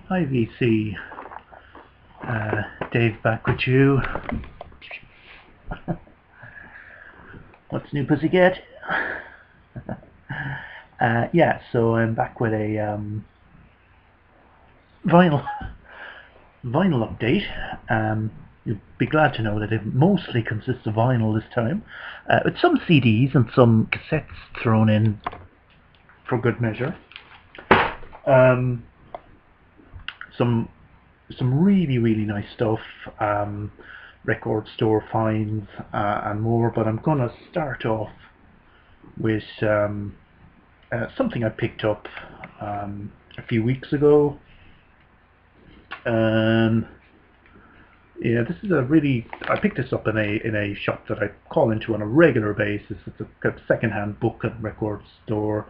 Hi VC, Dave back with you. What's new, pussycat? Yeah, so I'm back with a vinyl update. You'll be glad to know that it mostly consists of vinyl this time, with some CDs and some cassettes thrown in for good measure. Some really nice stuff, record store finds and more, but I'm gonna start off with something I picked up a few weeks ago. Yeah, this is I picked this up in a shop that I call into on a regular basis. It's a kind of second-hand book and record store.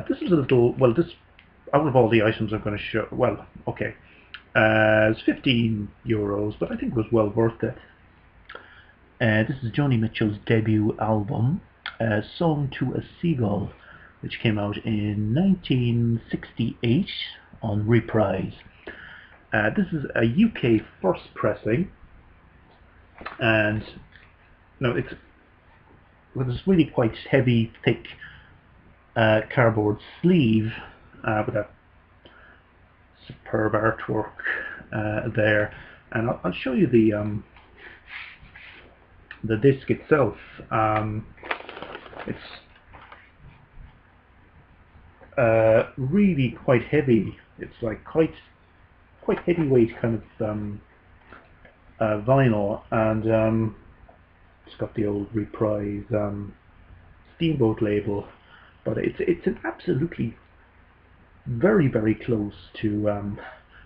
This is a little, well, this, out of all the items I'm going to show, well, okay, it's €15, but I think it was well worth it. This is Joni Mitchell's debut album, Song to a Seagull, which came out in 1968 on Reprise. This is a UK first pressing, and it's with this really quite heavy, thick cardboard sleeve with a superb artwork there, and I'll show you the disc itself. It's really quite heavy. It's like quite heavyweight kind of vinyl, and it's got the old Reprise Steamboat label, but it's an absolutely very close to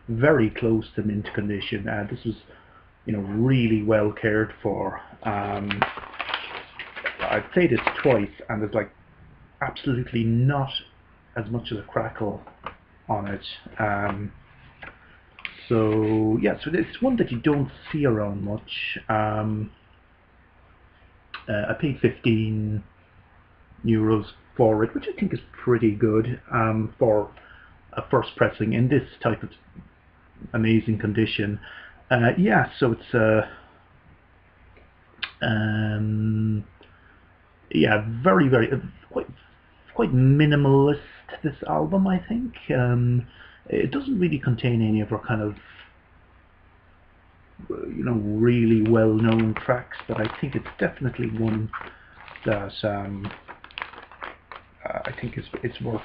mint condition. This was really well cared for. I'd say this twice, and there's like absolutely not as much as a crackle on it. So yeah, so it's one that you don't see around much. I paid €15 for it, which I think is pretty good for a first pressing in this type of amazing condition. Yeah, so it's yeah, very quite minimalist, this album, I think. It doesn't really contain any of our kind of really well-known tracks, but I think it's definitely one that I think it's worth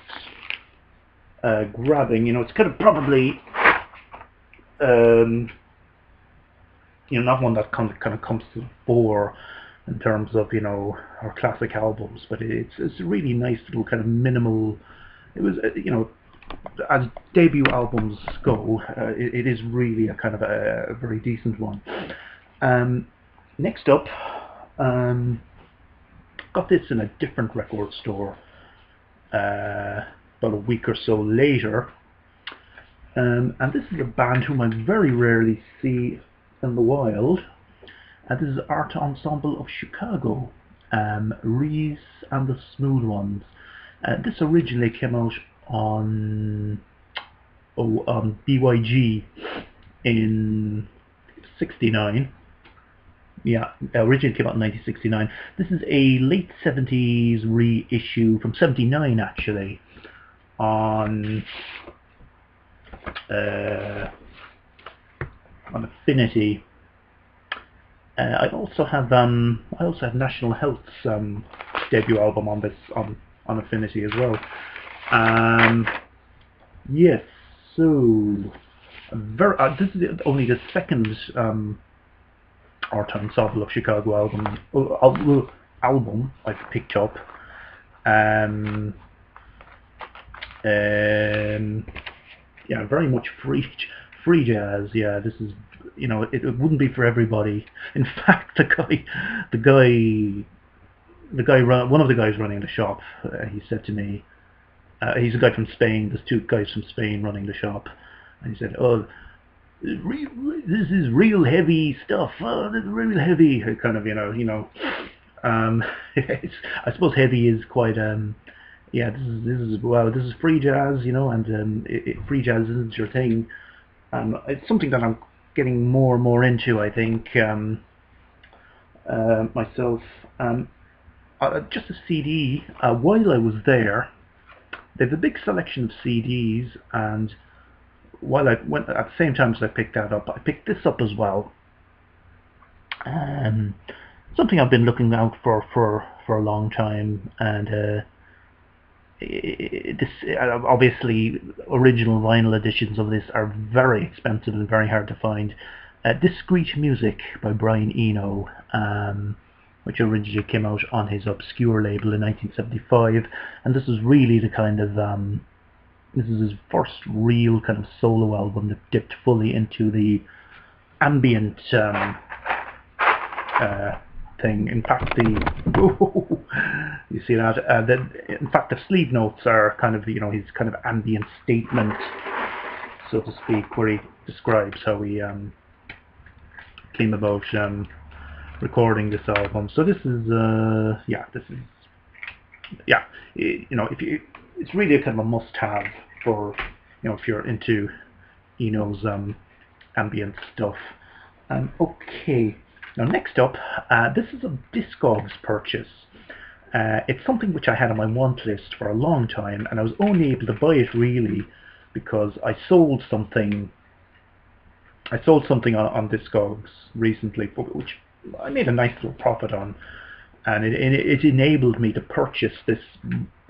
grabbing. It's kind of probably not one that kind of comes to the fore in terms of our classic albums, but it's a really nice little kind of minimal. It was as debut albums go, it is really a kind of a very decent one. Next up, got this in a different record store about a week or so later, and this is a band whom I very rarely see in the wild. This is Ensemble of Chicago, Reese and the Smooth Ones. This originally came out on BYG in '69. Yeah, originally came out in 1969. This is a late '70s reissue from '79, actually, on Affinity. I also have National Health's debut album on this on Affinity as well. Yes, so this is only the second Ensemble of Chicago album I've picked up. Yeah, very much free jazz. Yeah, this is it wouldn't be for everybody. In fact, one of the guys running the shop, he said to me, he's a guy from Spain. There's two guys from Spain running the shop, and he said, "Oh, this is real heavy stuff. Oh, this is real heavy." Kind of, I suppose heavy is quite yeah, this is free jazz, you know, and free jazz isn't your thing. It's something that I'm getting more and more into, I think, myself. Just a CD. While I was there, they have a big selection of CDs, and while I went at the same time as I picked that up, I picked this up as well. Something I've been looking out for a long time, and this obviously original vinyl editions of this are very expensive and very hard to find. Discreet Music by Brian Eno, which originally came out on his Obscure label in 1975, and this is really the kind of this is his first real kind of solo album that dipped fully into the ambient thing. In fact, you see that? In fact, the sleeve notes are kind of, you know, his kind of ambient statement, so to speak, where he describes how he came about recording this album. So this is, you know, it's really a kind of a must-have for, you know, if you're into Eno's ambient stuff. Okay. Now next up, this is a Discogs purchase. It's something which I had on my want list for a long time, and I was only able to buy it really because I sold something on Discogs recently, which I made a nice little profit on, and it enabled me to purchase this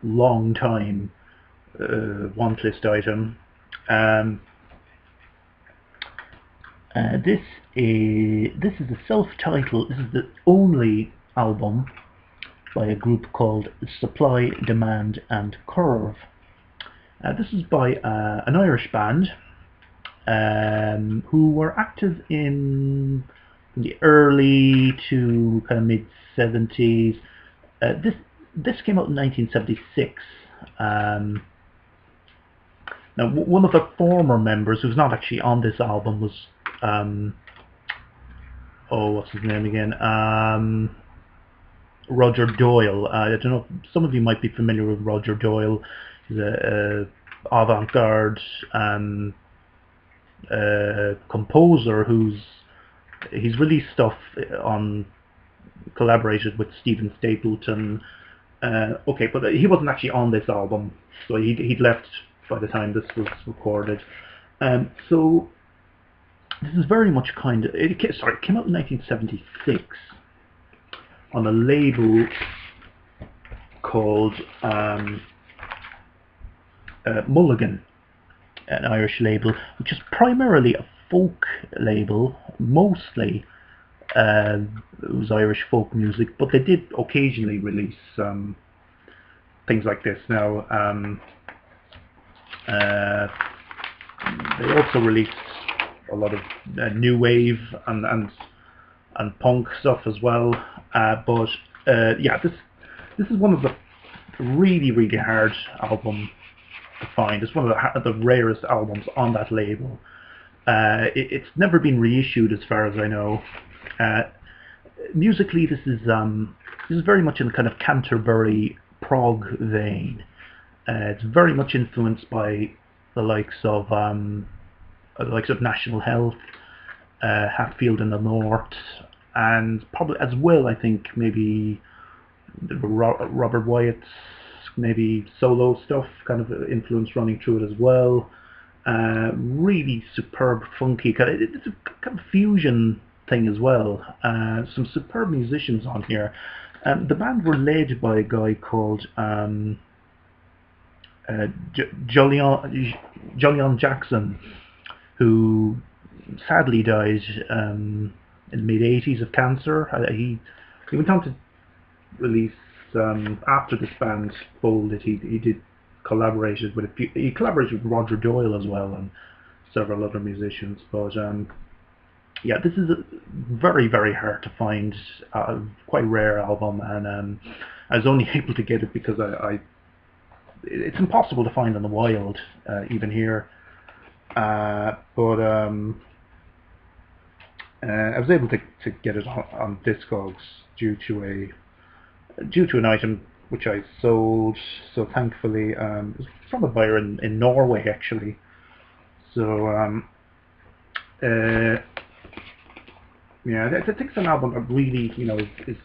long time want list item. This is a self-titled. This is the only album by a group called Supply, Demand and Curve. This is by an Irish band who were active in the early to kind of mid 70s. This came out in 1976. Now, one of the former members, who's not actually on this album, was what's his name again? Roger Doyle. I don't know. Some of you might be familiar with Roger Doyle. He's a avant-garde composer he's released stuff on, collaborated with Stephen Stapleton. Okay, but he wasn't actually on this album, so he'd left by the time this was recorded. So this is very much kind of, it came out in 1976 on a label called Mulligan, an Irish label, which is primarily a folk label. Mostly it was Irish folk music, but they did occasionally release things like this. Now they also released a lot of new wave and punk stuff as well. But this is one of the really hard albums to find. It's one of the rarest albums on that label. It's never been reissued, as far as I know. Musically, this is very much in the kind of Canterbury prog vein. It's very much influenced by the likes of National Health, Hatfield in the North, and probably as well, I think, maybe Robert Wyatt's maybe solo stuff kind of influence running through it as well. Really superb, funky, it's a kind of fusion thing as well. Some superb musicians on here. The band were led by a guy called Julian Jackson, who sadly died in the mid-80s of cancer. He went on to release, after this band folded, he collaborated with Roger Doyle as well and several other musicians. But yeah, this is a very hard to find, quite rare album, and I was only able to get it because it's impossible to find in the wild, even here. But I was able to get it on Discogs due to an item which I sold. So thankfully, it was from a buyer in Norway actually. So yeah, I think it's an album that really, you know, is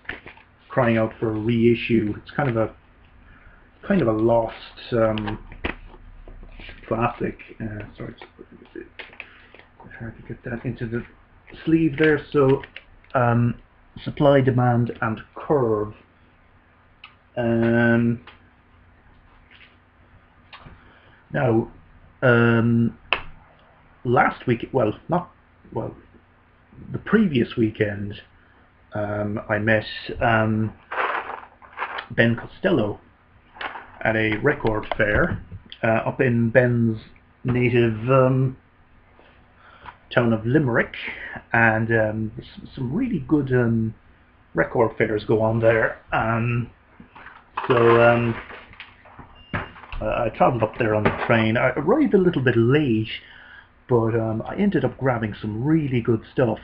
crying out for a reissue. It's kind of a lost classic. Sorry, it's hard to get that into the sleeve there. So supply, demand, and curve. Now, last week, the previous weekend, I met Ben Costello at a record fair up in Ben's native town of Limerick, and some really good record fairs go on there. So I travelled up there on the train. I arrived a little bit late, but I ended up grabbing some really good stuff.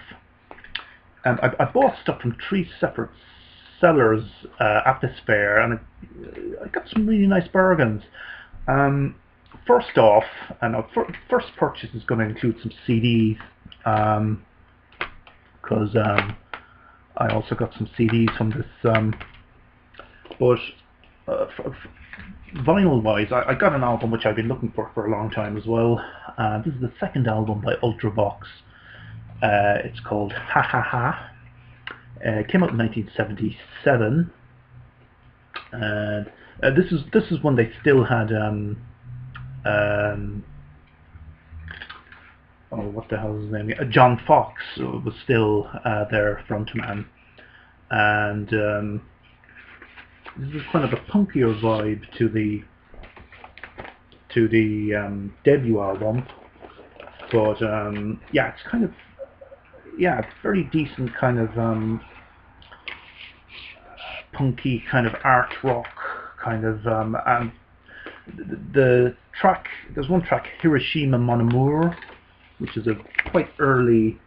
I bought stuff from 3 separate sellers at this fair, and I got some really nice bargains. First off, and our first purchase is going to include some CDs, because I also got some CDs from this. But vinyl-wise, I got an album which I've been looking for a long time as well. This is the second album by Ultravox. It's called Ha Ha Ha. It came out in 1977, and this is when they still had oh, what the hell is his name? John Fox was still their frontman, and this is kind of a punkier vibe to the debut album, but yeah, it's kind of, yeah, very decent kind of punky kind of art rock kind of, and the track, there's one track, Hiroshima Mon Amour, which is a quite early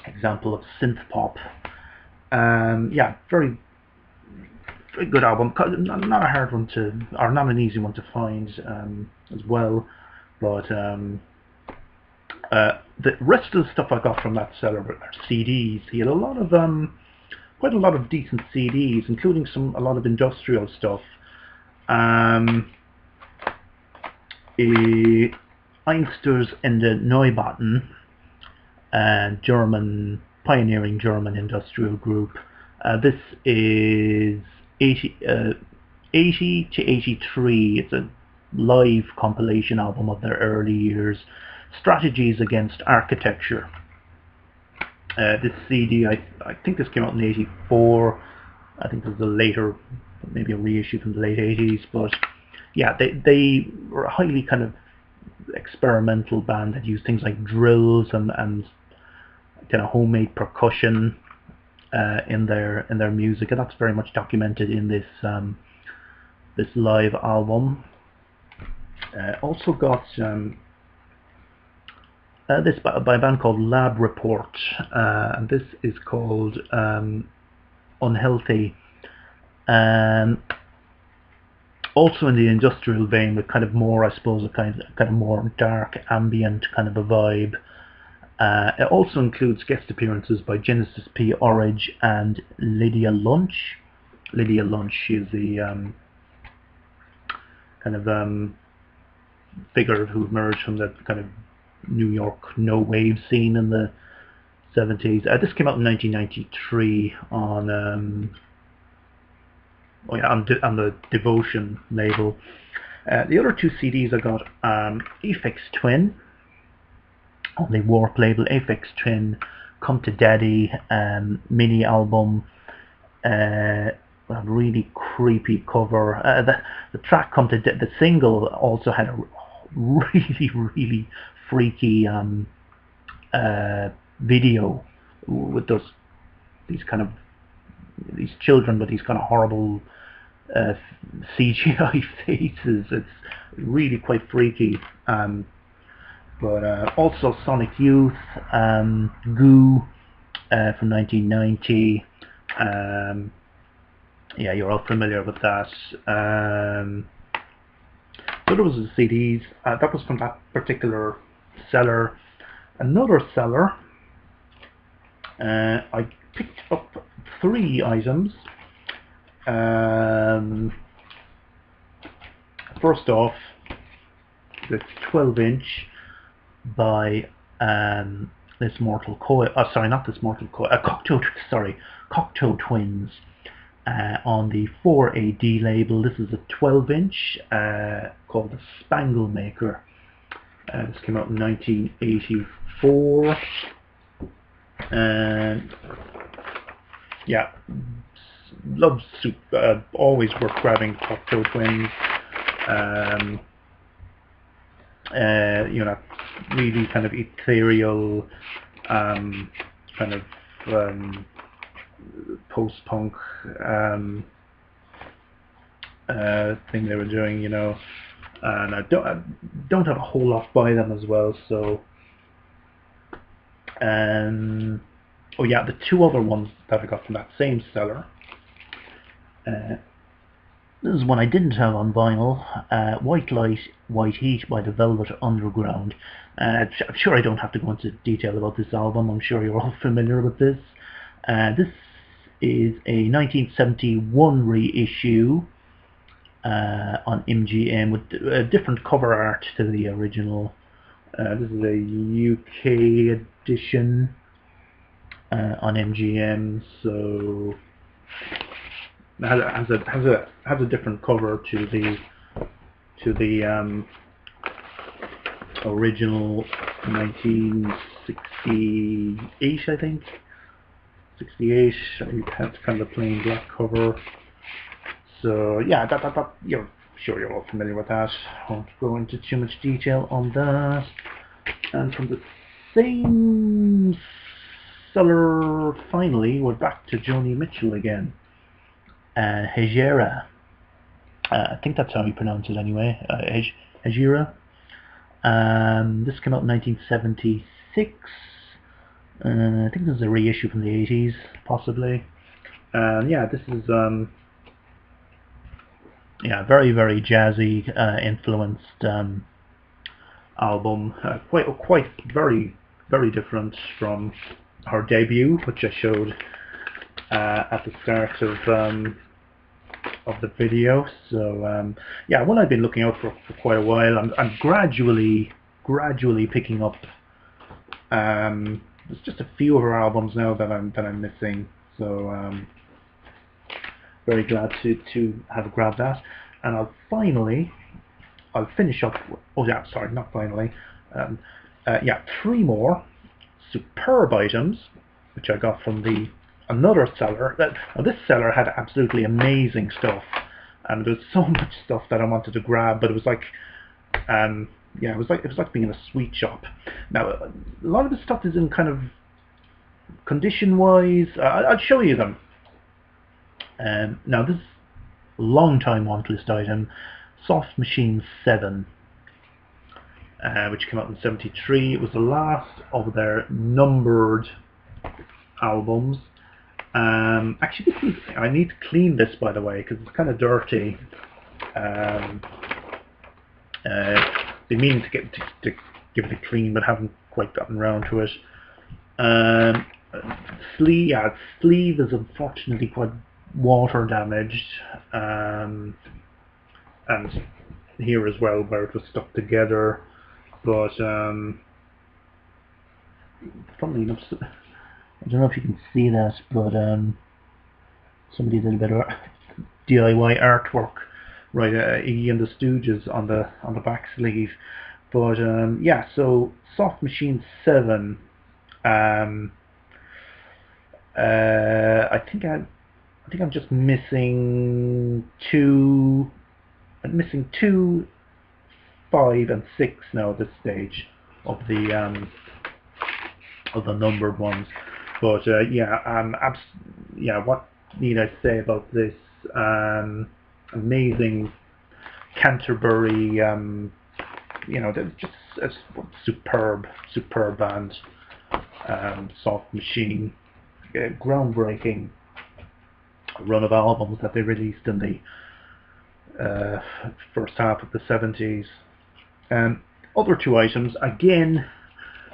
example of synth pop. Yeah, very good album. Not a hard one to, or not an easy one to find as well. But the rest of the stuff I got from that seller are CDs. He had a lot of quite a lot of decent CDs, including a lot of industrial stuff. Ensturzende Neubatten, pioneering German industrial group. This is 80 to 83. It's a live compilation album of their early years. Strategies Against Architecture. This CD, I think this came out in 84. I think there's a later, maybe a reissue from the late 80s, but yeah, they were a highly kind of experimental band that used things like drills and kind of homemade percussion in their music, and that's very much documented in this this live album. Also got this by a band called Lab Report, and this is called Unhealthy. Also in the industrial vein, with kind of more, I suppose, a kind of more dark ambient kind of a vibe. It also includes guest appearances by Genesis P. Orridge and Lydia Lunch. Lydia Lunch, she is the kind of figure who emerged from the kind of New York no-wave scene in the 70s. This came out in 1993 on the Devotion label. The other 2 CDs I got, Aphex Twin on the Warp label. Aphex Twin, Come to Daddy mini album. A really creepy cover. The track Come to the single also had a really freaky video with these children with these kind of horrible CGI faces. It's really quite freaky. But also Sonic Youth, Goo from 1990. Yeah, you're all familiar with that. So there was the CDs. That was from that particular seller. Another seller. I picked up 3 items. First off, this 12-inch by this Mortal Coil. Sorry, not this Mortal Coil. Cocteau Twins. On the 4AD label. This is a 12-inch called the Spangle Maker. This came out in 1984. And yeah, love soup. Always worth grabbing Cocteau Twins. You know, really kind of ethereal, kind of post-punk thing they were doing, you know, and I don't have a whole lot by them as well. So, oh yeah, the 2 other ones that I got from that same seller. This is one I didn't have on vinyl. White Light, White Heat by the Velvet Underground. I'm sure I don't have to go into detail about this album. I'm sure you're all familiar with this. This is a 1971 reissue on MGM with a different cover art to the original. This is a UK edition on MGM, so has a different cover to the original 1968, I think. 68. It has kind of a plain black cover. So yeah, that you're sure you're all familiar with that. I won't go into too much detail on that. And from the same seller, finally, we're back to Joni Mitchell again. Hejera. I think that's how you pronounce it anyway. Hejera. This came out in 1976. I think this is a reissue from the 80s, possibly. Yeah, this is yeah, very, very jazzy influenced album. Quite very, very different from her debut, which I showed at the start of the video. So yeah, one I've been looking out for quite a while. I'm gradually picking up. There's just a few of her albums now that I'm missing. So very glad to have grabbed that. And I'll finish up. Oh yeah, sorry, not finally. Yeah, 3 more superb items which I got from another seller. This seller had absolutely amazing stuff, and there was so much stuff that I wanted to grab, but it was like, yeah, it was like being in a sweet shop. Now, a lot of the stuff is in kind of condition-wise. I'll show you them. Now, this long time want list item, Soft Machine 7, which came out in 73. It was the last of their numbered albums. Actually, I need to clean this, by the way, because it's kind of dirty. They mean to give it a clean, but haven't quite gotten around to it. Sleeve is unfortunately quite water damaged, and here as well where it was stuck together. But funnily enough, I don't know if you can see that, but somebody did a bit of DIY artwork, right? Iggy and the Stooges on the back sleeve. But yeah, so Soft Machine 7. I think I'm just missing 2. I'm missing 2, 5, and 6 now at this stage of the numbered ones. But yeah, yeah. What need I say about this amazing Canterbury? You know, just a superb band. Soft Machine, groundbreaking run of albums that they released in the first half of the 70s. Other two items, again,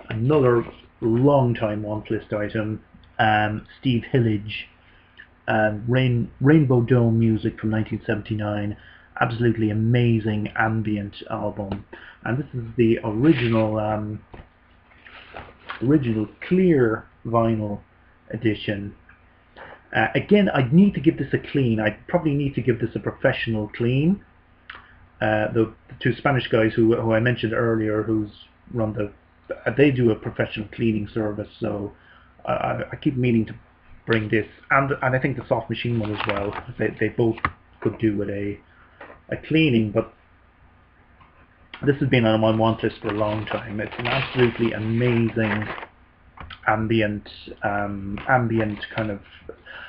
another long-time want list item, Steve Hillage, Rainbow Dome Music from 1979, absolutely amazing ambient album, and this is the original clear vinyl edition. Again, I'd need to give this a clean. I'd probably need to give this a professional clean. The two Spanish guys who I mentioned earlier, who's run they do a professional cleaning service, so I keep meaning to bring this, and I think the Soft Machine one as well. They both could do with a cleaning, but this has been on my want list for a long time. It's an absolutely amazing ambient kind of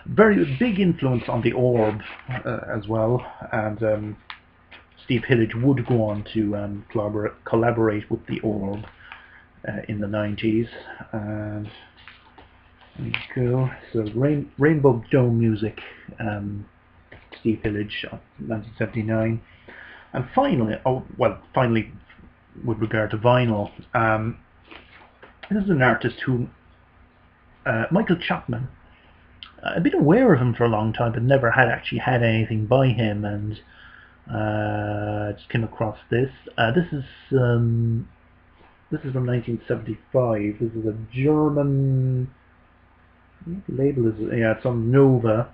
very big influence on the Orb as well, and Steve Hillage would go on to collaborate with the Orb in the 90s. And there you go. So Rainbow Dome Music, Steve Hillage, 1979. And finally, with regard to vinyl, this is an artist who, Michael Chapman. I've been aware of him for a long time, but never had actually had anything by him, and just came across this. This is from 1975. This is a German. What label is it? Yeah, it's on Nova.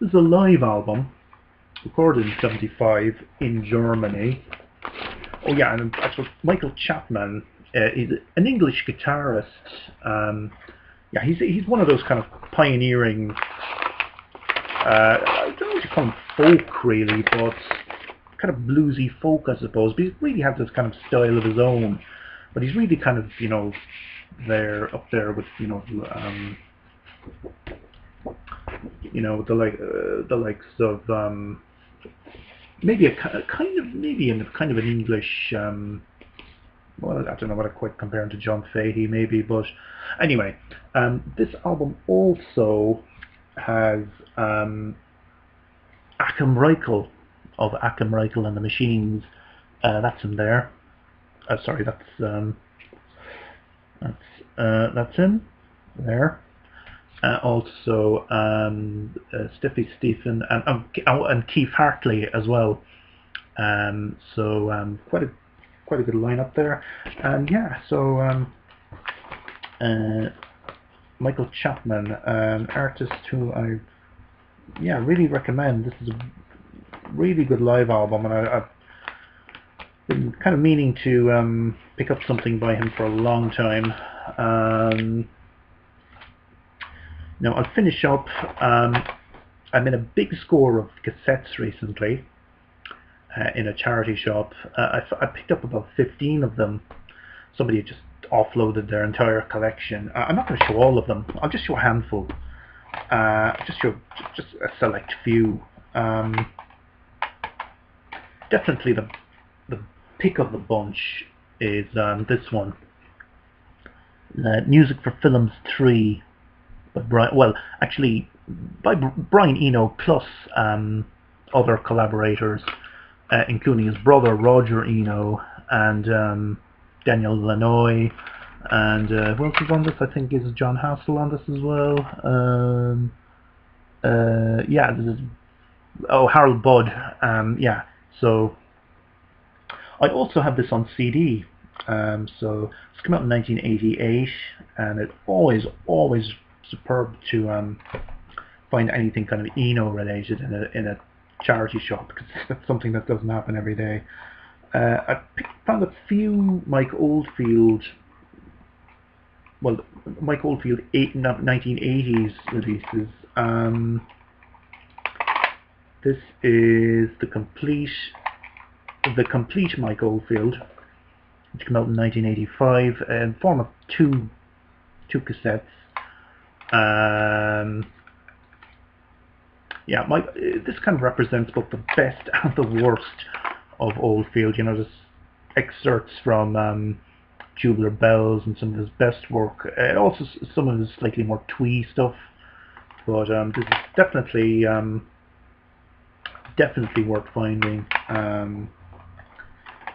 This is a live album, recorded in 75 in Germany. Oh yeah, and actually Michael Chapman is an English guitarist. Yeah, he's one of those kind of pioneering, I don't know what you call him, folk really, but kind of bluesy folk, I suppose. But he really has this kind of style of his own. But he's really kind of, you know, up there with, you know, the likes of maybe kind of an English. Well, I don't know what I quite compare him to John Fahey, maybe, but anyway, this album also has Achim Reichel of Achim Reichel and the Machines. That's him there. Sorry, that's him there. Also, Stiffy Stephen and Keith Hartley as well. So quite a good lineup there. And yeah, so Michael Chapman, an artist who I really recommend. This is a really good live album, and I've been kind of meaning to pick up something by him for a long time. Now I'll finish up. I'm in a big score of cassettes recently in a charity shop. I picked up about 15 of them. Somebody had just offloaded their entire collection. I'm not going to show all of them. I'll just show a handful. Just a select few. Definitely the pick of the bunch is this one. Music for Films 3. By Brian Eno plus other collaborators, including his brother Roger Eno and Daniel Lanois, and who else is on this? I think is John Hassel on this as well. Yeah, this is Harold Budd. Yeah, so I also have this on CD. So it's come out in 1988, and it's always superb to find anything kind of Eno related in a charity shop, because that's something that doesn't happen every day. I found a few Mike Oldfield 1980s releases. This is the complete Mike Oldfield, which came out in 1985 in form of two cassettes. Yeah, this kind of represents both the best and the worst of Oldfield. You know, there's excerpts from Tubular Bells and some of his best work. Also some of his slightly more twee stuff. but this is definitely definitely worth finding.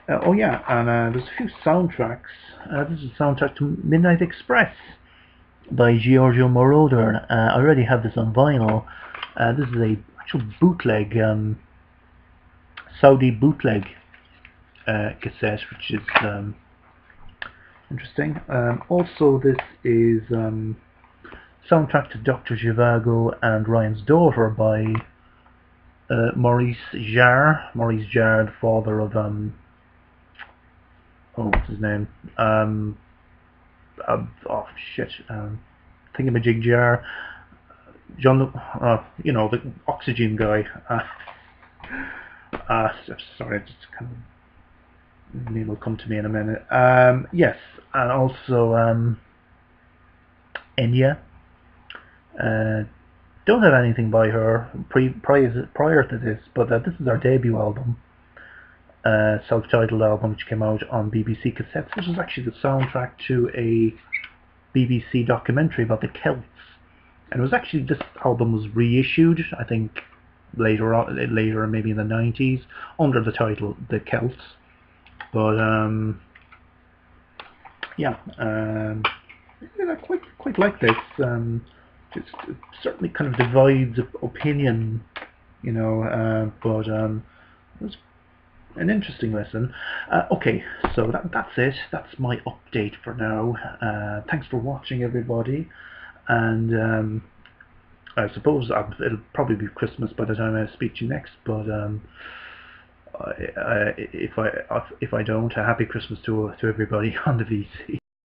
Oh yeah, and there's a few soundtracks. This is a soundtrack to Midnight Express by Giorgio Moroder. I already have this on vinyl. This is a actual bootleg, Saudi bootleg cassette, which is interesting. Also, this is soundtrack to Dr. Zhivago and Ryan's Daughter by Maurice Jarre. Maurice Jarre, the father of oh, what's his name? Oh shit, Thingamajig Jar. John, you know, the Oxygen guy. Sorry, just kind of name will come to me in a minute. Yes, and also Enya. Don't have anything by her prior to this, but this is our debut album, self-titled album, which came out on BBC cassettes. This was actually the soundtrack to a BBC documentary about the Celts, and it was actually, this album was reissued, I think, later maybe in the 90s, under the title The Celts. But yeah, I quite like this. It certainly kind of divides opinion, you know, but it was an interesting listen. Okay, so that's it. That's my update for now. Thanks for watching, everybody, and I suppose it'll probably be Christmas by the time I speak to you next, but if I don't, a happy Christmas to everybody on the VC.